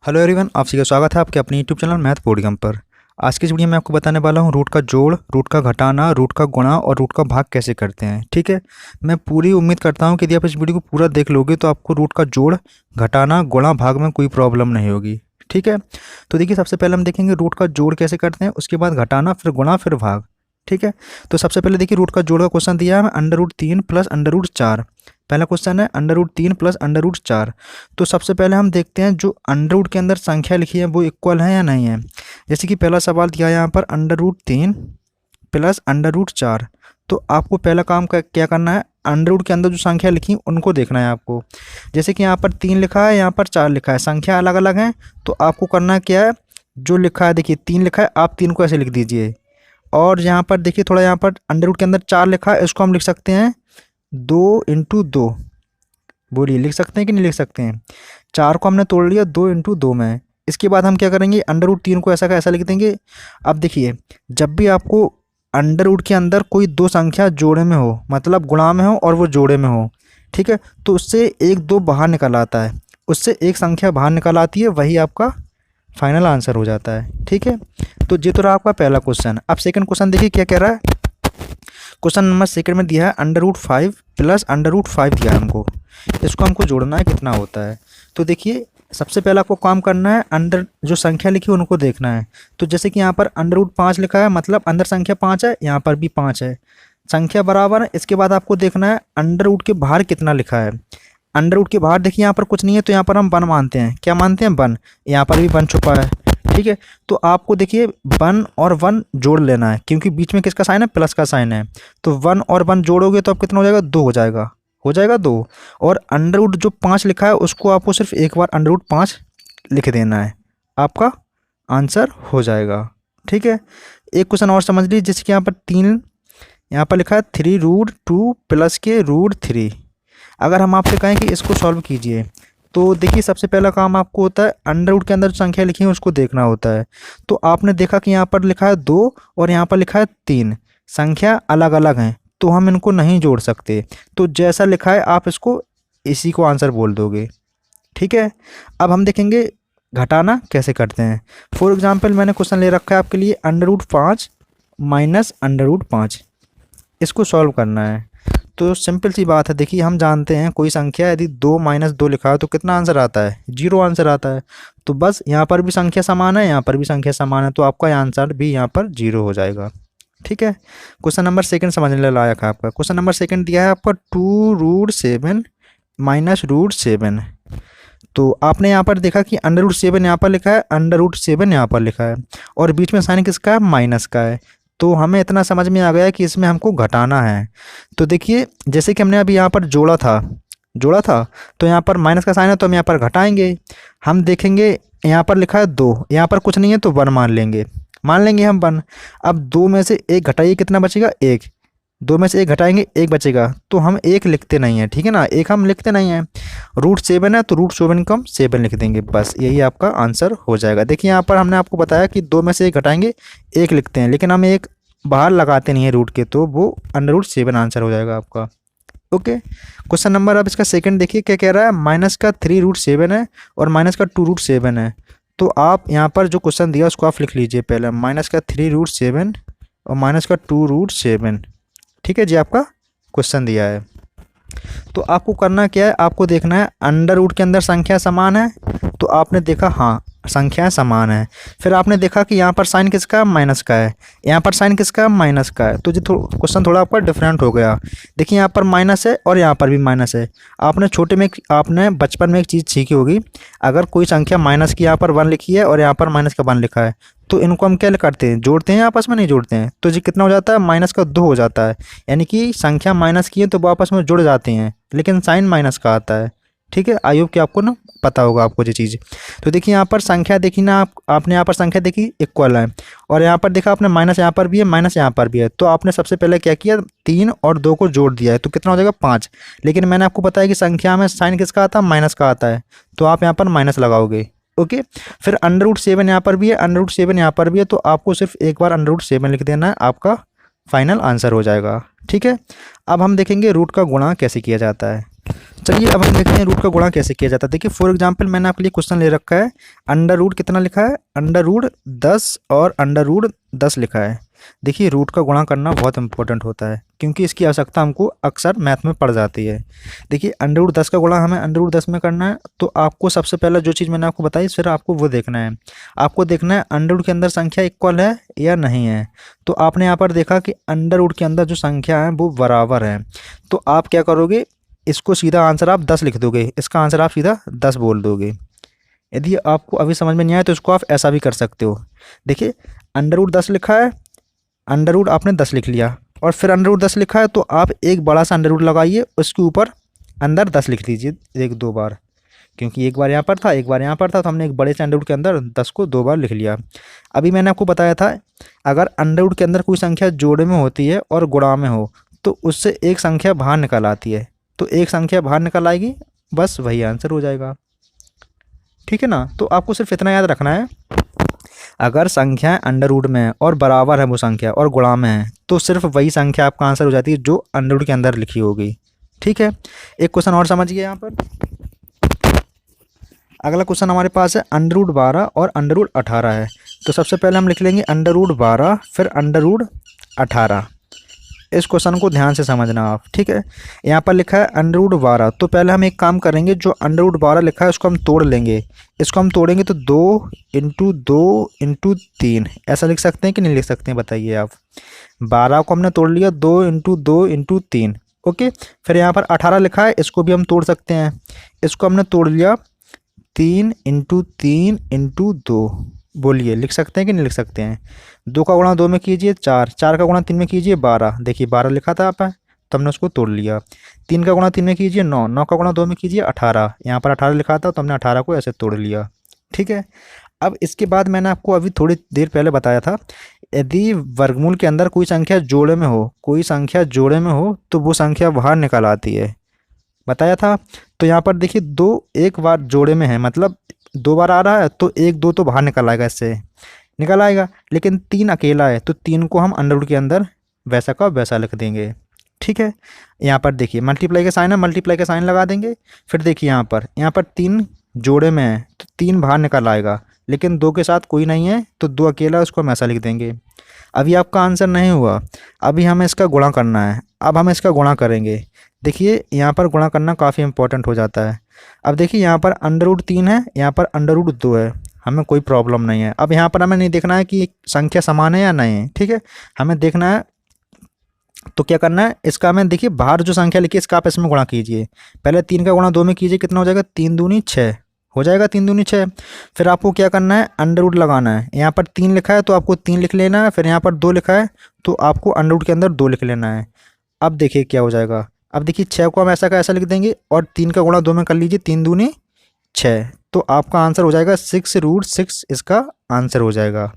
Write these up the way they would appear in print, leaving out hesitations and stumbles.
Hello everyone, आप सभी का स्वागत है आपके अपने यूट्यूब चैनल मैथ पोडियम पर। आज की इस वीडियो में आपको बताने वाला हूँ रूट का जोड़, रूट का घटाना, रूट का गुणा और रूट का भाग कैसे करते हैं। ठीक है, मैं पूरी उम्मीद करता हूँ कि यदि आप इस वीडियो को पूरा देख लोगे तो आपको रूट का जोड़, घटाना, गुणा, भाग में कोई प्रॉब्लम नहीं होगी। ठीक है, तो देखिए सबसे पहले हम देखेंगे रूट का जोड़ कैसे करते हैं, उसके बाद घटाना, फिर गुणा, फिर भाग। ठीक है, तो सबसे पहले देखिए रूट का जोड़ का क्वेश्चन दिया है under root 3 plus under root 4। पहला क्वेश्चन है under root 3 plus under root 4। तो सबसे पहले हम देखते हैं जो अंडर रूट के अंदर संख्या लिखी है वो इक्वल है या नहीं है। जैसे कि पहला सवाल दिया है यहाँ पर under root 3 plus under root 4। तो आपको पहला काम क्या करना है, अंडर रूट के अंदर जो संख्या लिखी उनको देखना है आपको। जैसे कि यहाँ पर 3 लिखा है, यहाँ पर 4 लिखा है, संख्या अलग अलग है। तो आपको करना क्या है, जो लिखा है देखिए 3 लिखा है, आप 3 को ऐसे लिख दीजिए। और यहाँ पर देखिए थोड़ा यहाँ पर अंडर रूट के अंदर 4 लिखा है, इसको हम लिख सकते हैं 2 × 2। बोलिए लिख सकते हैं कि नहीं लिख सकते हैं। 4 को हमने तोड़ लिया 2 × 2 में। इसके बाद हम क्या करेंगे, अंडर रूट 3 को ऐसा का ऐसा लिख देंगे। अब देखिए जब भी आपको अंडर रूट के अंदर कोई दो संख्या जोड़े में हो, मतलब गुणा में हो और वो जोड़े में हो, ठीक है, तो उससे 1 2 बाहर निकल आता है, उससे एक संख्या बाहर निकल आती है, वही आपका फाइनल आंसर हो जाता है। ठीक है, तो ये तो रहा आपका पहला क्वेश्चन। अब सेकंड क्वेश्चन देखिए क्या कह रहा है। क्वेश्चन नंबर सेकंड में दिया है under root 5 plus under root 5 दिया है हमको। इसको हमको जोड़ना है, कितना होता है। तो देखिए सबसे पहले आपको काम करना है, अंदर जो संख्या लिखी है उनको देखना है। तो जैसे कि यहाँ पर अंडर रूट 5 लिखा है, मतलब अंदर संख्या 5 है, यहाँ पर भी 5 है, संख्या बराबर है। इसके बाद आपको देखना है अंडर रूट के बाहर कितना लिखा है। अंडर रूट के बाहर देखिए यहाँ पर कुछ नहीं है, तो यहाँ पर हम 1 मानते हैं। क्या मानते हैं, 1। यहाँ पर भी 1 छुपा है। ठीक है, तो आपको देखिए 1 और 1 जोड़ लेना है, क्योंकि बीच में किसका साइन है, प्लस का साइन है। तो 1 और 1 जोड़ोगे तो अब कितना हो जाएगा, 2 हो जाएगा 2। और अंडर रूट जो 5 लिखा है उसको आपको सिर्फ एक बार अंडर रूट 5 लिख देना है, आपका आंसर हो जाएगा। ठीक है, एक क्वेश्चन और समझ लीजिए, जैसे कि यहाँ पर 3, यहाँ पर लिखा है 3√2 प्लस के √3। अगर हम आपसे कहें कि इसको सॉल्व कीजिए, तो देखिए सबसे पहला काम आपको होता है अंडर रूट के अंदर जो संख्या लिखी है उसको देखना होता है। तो आपने देखा कि यहाँ पर लिखा है 2 और यहाँ पर लिखा है 3, संख्या अलग अलग हैं, तो हम इनको नहीं जोड़ सकते। तो जैसा लिखा है आप इसको इसी को आंसर बोल दोगे। ठीक है, अब हम देखेंगे घटाना कैसे करते हैं। फॉर एग्जाम्पल मैंने क्वेश्चन ले रखा है आपके लिए under root 5 minus under root 5, इसको सॉल्व करना है। तो सिंपल सी बात है, देखिए हम जानते हैं कोई संख्या यदि 2 - 2 लिखा है तो कितना आंसर आता है, 0 आंसर आता है। तो बस यहाँ पर भी संख्या समान है, यहाँ पर भी संख्या समान है, तो आपका आंसर भी यहाँ पर 0 हो जाएगा। ठीक है, क्वेश्चन नंबर सेकंड समझने लायक है आपका। क्वेश्चन नंबर सेकंड दिया है आपका 2√7 माइनस √7। तो आपने यहाँ पर देखा कि अंडर रूट 7 यहाँ पर लिखा है, अंडर रूट 7 यहाँ पर लिखा है, और बीच में साइन किसका है, माइनस का है। तो हमें इतना समझ में आ गया कि इसमें हमको घटाना है। तो देखिए जैसे कि हमने अभी यहाँ पर जोड़ा था तो यहाँ पर माइनस का साइन है, तो हम यहाँ पर घटाएंगे। हम देखेंगे यहाँ पर लिखा है 2, यहाँ पर कुछ नहीं है तो 1 मान लेंगे हम 1। अब 2 में से 1 घटाइए, कितना बचेगा, 1। 2 में से 1 घटाएंगे, 1 बचेगा, तो हम 1 लिखते नहीं हैं। ठीक है ना, 1 हम लिखते नहीं हैं। √7 है तो √7 को हम 7 लिख देंगे, बस यही आपका आंसर हो जाएगा। देखिए यहाँ पर हमने आपको बताया कि 2 में से 1 घटाएंगे, 1 लिखते हैं, लेकिन हम 1 बाहर लगाते नहीं है रूट के, तो वो अंडर रूट 7 आंसर हो जाएगा आपका। ओके, क्वेश्चन नंबर अब इसका सेकंड देखिए क्या कह रहा है। माइनस का 3√7 है और माइनस का 2√7 है। तो आप यहाँ पर जो क्वेश्चन दिया उसको आप लिख लीजिए पहले, माइनस का 3√7 और माइनस का 2√7। ठीक है जी, आपका क्वेश्चन दिया है। तो आपको करना क्या है, आपको देखना है अंडर रूट के अंदर संख्या समान है। तो आपने देखा हाँ संख्याएं समान है। फिर आपने देखा कि यहाँ पर साइन किसका है, माइनस का है, यहाँ पर साइन किसका है, माइनस का है। तो जो क्वेश्चन थोड़ा आपका डिफरेंट हो गया। देखिए यहाँ पर माइनस है और यहाँ पर भी माइनस है। आपने बचपन में एक चीज़ सीखी होगी, अगर कोई संख्या माइनस की यहाँ पर 1 लिखी है और यहाँ पर माइनस का 1 लिखा है, तो इनको हम क्या करते हैं, जोड़ते हैं, आपस में नहीं जोड़ते हैं। तो जी कितना हो जाता है, माइनस का 2 हो जाता है। यानी कि संख्या माइनस की है तो वो आपस में जुड़ जाती हैं, लेकिन साइन माइनस का आता है। ठीक है, आई होप कि आपको ना पता होगा आपको ये चीज़। तो देखिए यहाँ पर संख्या देखी ना, आपने यहाँ पर संख्या देखी इक्वल है, और यहाँ पर देखा आपने माइनस यहाँ पर भी है, माइनस यहाँ पर भी है। तो आपने सबसे पहले क्या किया, 3 और 2 को जोड़ दिया है, तो कितना हो जाएगा, 5। लेकिन मैंने आपको बताया कि संख्या में साइन किसका आता है, माइनस का आता है, तो आप यहाँ पर माइनस लगाओगे। ओके, फिर अंडर रूट 7 यहाँ पर भी है, अंडर रूट 7 यहाँ पर भी है, तो आपको सिर्फ एक बार अंडर रूट 7 लिख देना है, आपका फाइनल आंसर हो जाएगा। ठीक है, अब हम देखेंगे रूट का गुणा कैसे किया जाता है। चलिए अब हम देखते हैं रूट का गुणा कैसे किया जाता है। देखिए फॉर एग्जांपल मैंने आपके लिए क्वेश्चन ले रखा है, अंडर रूट कितना लिखा है, अंडर रूट 10 और अंडर रूट 10 लिखा है। देखिए रूट का गुणा करना बहुत इंपॉर्टेंट होता है क्योंकि इसकी आवश्यकता हमको अक्सर मैथ में पड़ जाती है। देखिए अंडर रूट 10 का गुणा हमें अंडर रूट 10 में करना है, तो आपको सबसे पहले जो चीज़ मैंने आपको बताई फिर आपको वो देखना है। आपको देखना है अंडर रूट के अंदर संख्या इक्वल है या नहीं है। तो आपने यहाँ पर देखा कि अंडर रूट के अंदर जो संख्या है वो बराबर है, तो आप क्या करोगे, इसको सीधा आंसर आप 10 लिख दोगे, इसका आंसर आप सीधा 10 बोल दोगे। यदि आपको अभी समझ में नहीं आया तो इसको आप ऐसा भी कर सकते हो। देखिए अंडर रूट 10 लिखा है, अंडर रूट आपने 10 लिख लिया और फिर अंडर रूट 10 लिखा है तो आप एक बड़ा सा अंडर रूट लगाइए, उसके ऊपर अंदर 10 लिख दीजिए एक दो बार, क्योंकि एक बार यहाँ पर था एक बार यहाँ पर था, तो हमने एक बड़े से अंडर रूट के अंदर 10 को दो बार लिख लिया। अभी मैंने आपको बताया था अगर अंडर रूट के अंदर कोई संख्या जोड़े में होती है और गुणा में हो तो उससे एक संख्या बाहर निकल आती है, तो एक संख्या बाहर निकल आएगी, बस वही आंसर हो जाएगा। ठीक है ना। तो आपको सिर्फ इतना याद रखना है, अगर संख्या अंडर रूट में है और बराबर है वो संख्या और गुणा में है तो सिर्फ वही संख्या आपका आंसर हो जाती है जो अंडर रूट के अंदर लिखी होगी। ठीक है। एक क्वेश्चन और समझिए यहाँ पर। अगला क्वेश्चन हमारे पास है अंडर रूट 12 और अंडर रूट 18 है। तो सबसे पहले हम लिख लेंगे अंडर रूट 12 फिर अंडर रूट 18। इस क्वेश्चन को ध्यान से समझना आप। ठीक है। यहाँ पर लिखा है अंडर रूट 12, तो पहले हम एक काम करेंगे, जो अंडर रूट 12 लिखा है उसको हम तोड़ लेंगे। इसको हम तोड़ेंगे तो 2 × 2 × 3 ऐसा लिख सकते हैं कि नहीं लिख सकते हैं, बताइए आप। 12 को हमने तोड़ लिया, 2 × 2 × 3। ओके। फिर यहाँ पर 18 लिखा है, इसको भी हम तोड़ सकते हैं। इसको हमने तोड़ लिया 3 × 3 × 2। बोलिए लिख सकते हैं कि नहीं लिख सकते हैं। 2 का गुणा 2 में कीजिए 4, 4 का गुणा 3 में कीजिए 12। देखिए 12 लिखा था आप, तो हमने उसको तोड़ लिया। 3 का गुणा 3 में कीजिए 9, 9 का गुणा 2 में कीजिए 18। यहाँ पर 18 लिखा था तो हमने 18 को ऐसे तोड़ लिया। ठीक है। अब इसके बाद मैंने आपको अभी थोड़ी देर पहले बताया था, यदि वर्गमूल के अंदर कोई संख्या जोड़े में हो, कोई संख्या जोड़े में हो तो वो संख्या बाहर निकल आती है, बताया था। तो यहाँ पर देखिए 2 एक बार जोड़े में है, मतलब 2 बार आ रहा है तो 1 2 तो बाहर निकल आएगा, इससे निकल आएगा। लेकिन 3 अकेला है तो 3 को हम अंडर रूट के अंदर वैसा का वैसा लिख देंगे। ठीक है। यहाँ पर देखिए मल्टीप्लाई का साइन है, मल्टीप्लाई का साइन लगा देंगे। फिर देखिए यहाँ पर 3 जोड़े में है तो 3 बाहर निकल आएगा, लेकिन 2 के साथ कोई नहीं है तो 2 अकेला, उसको हम ऐसा लिख देंगे। अभी आपका आंसर नहीं हुआ, अभी हमें इसका गुणा करना है। अब हम इसका गुणा करेंगे। देखिए यहाँ पर गुणा करना काफ़ी इंपॉर्टेंट हो जाता है। अब देखिए यहाँ पर अंडर रूट 3 है, यहाँ पर अंडर रूट 2 है, हमें कोई प्रॉब्लम नहीं है। अब यहाँ पर हमें नहीं देखना है कि संख्या समान है या नहीं है। ठीक है। हमें देखना है तो क्या करना है, इसका हमें देखिए बाहर जो संख्या लिखी है इसका आप इसमें गुणा कीजिए। पहले 3 का गुणा 2 में कीजिए, कितना हो जाएगा, 3 दूनी 6 हो जाएगा, 3 दूनी 6। फिर आपको क्या करना है, अंडर रूट लगाना है। यहाँ पर 3 लिखा है तो आपको 3 लिख लेना है, फिर यहाँ पर 2 लिखा है तो आपको अंडर रूट के अंदर 2 लिख लेना है। अब देखिए क्या हो जाएगा। अब देखिए 6 को हम ऐसा का ऐसा लिख देंगे और 3 का गुणा 2 में कर लीजिए, 3 दूनी 6, तो आपका आंसर हो जाएगा 6√6, इसका आंसर हो जाएगा।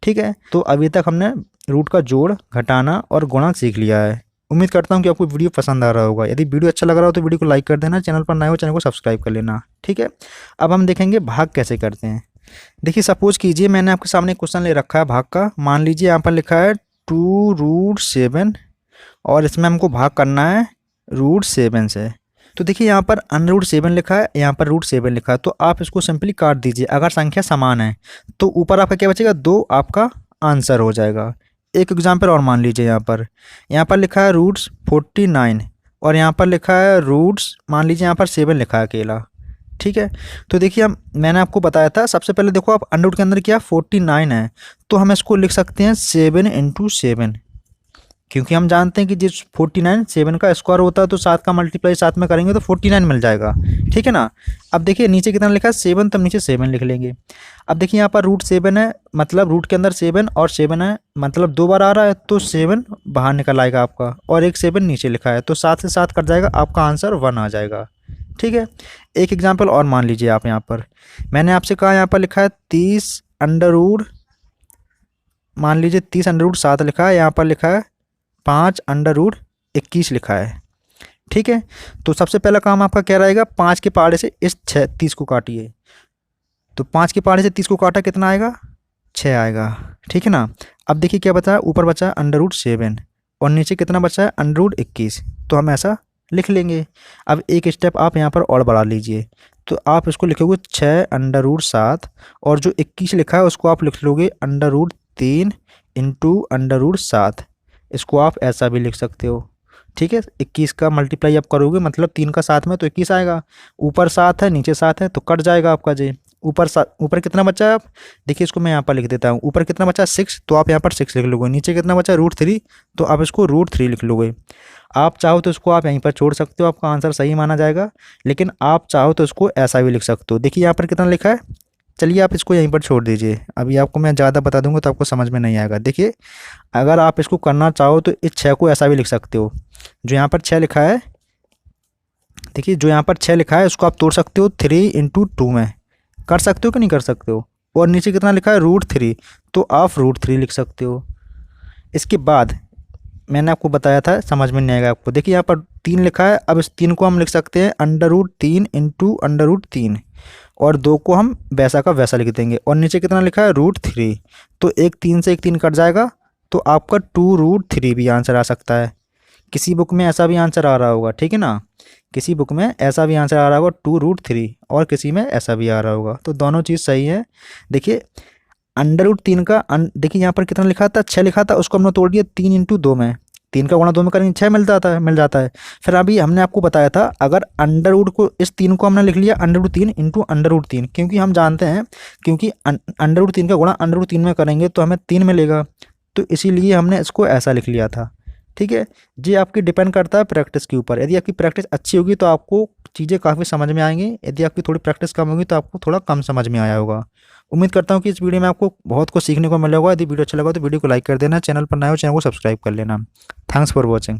ठीक है। तो अभी तक हमने रूट का जोड़, घटाना और गुणा सीख लिया है। उम्मीद करता हूँ कि आपको वीडियो पसंद आ रहा होगा। यदि वीडियो अच्छा लग रहा हो तो वीडियो को लाइक कर देना, चैनल पर नए हो चैनल को सब्सक्राइब कर लेना। ठीक है। अब हम देखेंगे भाग कैसे करते हैं। देखिए सपोज कीजिए मैंने आपके सामने क्वेश्चन ले रखा है भाग का। मान लीजिए यहाँ पर लिखा है 2√7 और इसमें हमको भाग करना है √7 से। तो देखिए यहाँ पर अंडर रूट 7 लिखा है, यहाँ पर √7 लिखा है, तो आप इसको सिंपली काट दीजिए। अगर संख्या समान है तो ऊपर आपका क्या बचेगा, 2 आपका आंसर हो जाएगा। एक एग्जाम्पल और मान लीजिए, यहाँ पर लिखा है √49 और यहाँ पर लिखा है रूट्स, मान लीजिए यहाँ पर 7 लिखा है अकेला। ठीक है। तो देखिए मैंने आपको बताया था, सबसे पहले देखो आप अंडर रूट के अंदर क्या 49 है, तो हम इसको लिख सकते हैं 7 × 7, क्योंकि हम जानते हैं कि जिस 49 7 का स्क्वायर होता है तो 7 का मल्टीप्लाई 7 में करेंगे तो 49 मिल जाएगा। ठीक है ना। अब देखिए नीचे कितना लिखा है 7, तब नीचे 7 लिख लेंगे। अब देखिए यहाँ पर √7 है, मतलब रूट के अंदर 7 और 7 है, मतलब 2 बार आ रहा है तो 7 बाहर निकल आएगा आपका, और एक 7 नीचे लिखा है तो 7 से 7 कट जाएगा, आपका आंसर 1 आ जाएगा। ठीक है। एक एग्जाम्पल और मान लीजिए आप, यहाँ पर मैंने आपसे कहा यहाँ पर लिखा है 30 अंडर रूट, मान लीजिए 30 अंडर रूट 7 लिखा है, यहाँ पर लिखा है 5 अंडर रूट 21 लिखा है। ठीक है। तो सबसे पहला काम आपका क्या रहेगा, 5 के पहाड़े से इस 30 को काटिए। तो 5 के पहाड़े से 30 को काटा, कितना आएगा, 6 आएगा। ठीक है ना। अब देखिए क्या बचा है, ऊपर बचा है अंडर रूट 7 और नीचे कितना बचा है, अंडर रूट 21, तो हम ऐसा लिख लेंगे। अब एक स्टेप आप यहाँ पर और बढ़ा लीजिए, तो आप इसको लिखोगे 6√7 और जो 21 लिखा है उसको आप लिख लोगे √3 इंटू √7। इसको आप ऐसा भी लिख सकते हो, ठीक है। 21 का मल्टीप्लाई आप करोगे मतलब 3 का 7 में तो 21 आएगा। ऊपर 7 है नीचे 7 है तो कट जाएगा आपका जी। ऊपर कितना बचा है आप देखिए, इसको मैं यहाँ पर लिख देता हूँ। ऊपर कितना बचा 6, तो आप यहाँ पर 6 लिख लोगे। नीचे कितना बचा √3, तो आप इसको √3 लिख लोगे। आप चाहो तो इसको आप यहीं पर छोड़ सकते हो, आपका आंसर सही माना जाएगा। लेकिन आप चाहो तो इसको ऐसा भी लिख सकते हो। देखिए यहाँ पर कितना लिखा है, चलिए आप इसको यहीं पर छोड़ दीजिए। अभी आपको मैं ज़्यादा बता दूंगा तो आपको समझ में नहीं आएगा। देखिए अगर आप इसको करना चाहो तो इस 6 को ऐसा भी लिख सकते हो। जो यहाँ पर 6 लिखा है, देखिए जो यहाँ पर 6 लिखा है उसको आप तोड़ सकते हो 3 × 2 में, कर सकते हो कि नहीं कर सकते हो। और नीचे कितना लिखा है √3, तो आप √3 लिख सकते हो। इसके बाद मैंने आपको बताया था, समझ में नहीं आएगा आपको। देखिए यहाँ पर 3 लिखा है, अब इस 3 को हम लिख सकते हैं √3 इंटू √3 और 2 को हम वैसा का वैसा लिख देंगे। और नीचे कितना लिखा है √3, तो एक 3 से एक 3 कट जाएगा, तो आपका 2√3 भी आंसर आ सकता है। किसी बुक में ऐसा भी आंसर आ रहा होगा, ठीक है ना। किसी बुक में ऐसा भी आंसर आ रहा होगा 2√3 और किसी में ऐसा भी आ रहा होगा, तो दोनों चीज़ सही है। देखिए √3 का देखिए यहाँ पर कितना लिखा था 6 लिखा था, उसको हमने तोड़ दिया 3 × 2 में। 3 का गुणा 2 में करेंगे 6 मिल जाता है। फिर अभी हमने आपको बताया था अगर अंडर को इस 3 को हमने लिख लिया √3 इंटू √3, क्योंकि हम जानते हैं क्योंकि √3 का गुणा √3 में करेंगे तो हमें 3 मिलेगा, तो इसीलिए हमने इसको ऐसा लिख लिया था, ठीक है। ये आपकी डिपेंड करता है प्रैक्टिस के ऊपर। यदि आपकी प्रैक्टिस अच्छी होगी तो आपको चीज़ें काफ़ी समझ में आएंगी, यदि आपकी थोड़ी प्रैक्टिस कम होगी तो आपको थोड़ा कम समझ में आया होगा। उम्मीद करता हूँ कि इस वीडियो में आपको बहुत कुछ सीखने को मिला होगा। यदि वीडियो अच्छा लगा तो वीडियो को लाइक कर देना, चैनल पर नए हो चैनल को सब्सक्राइब कर लेना। Thanks for watching.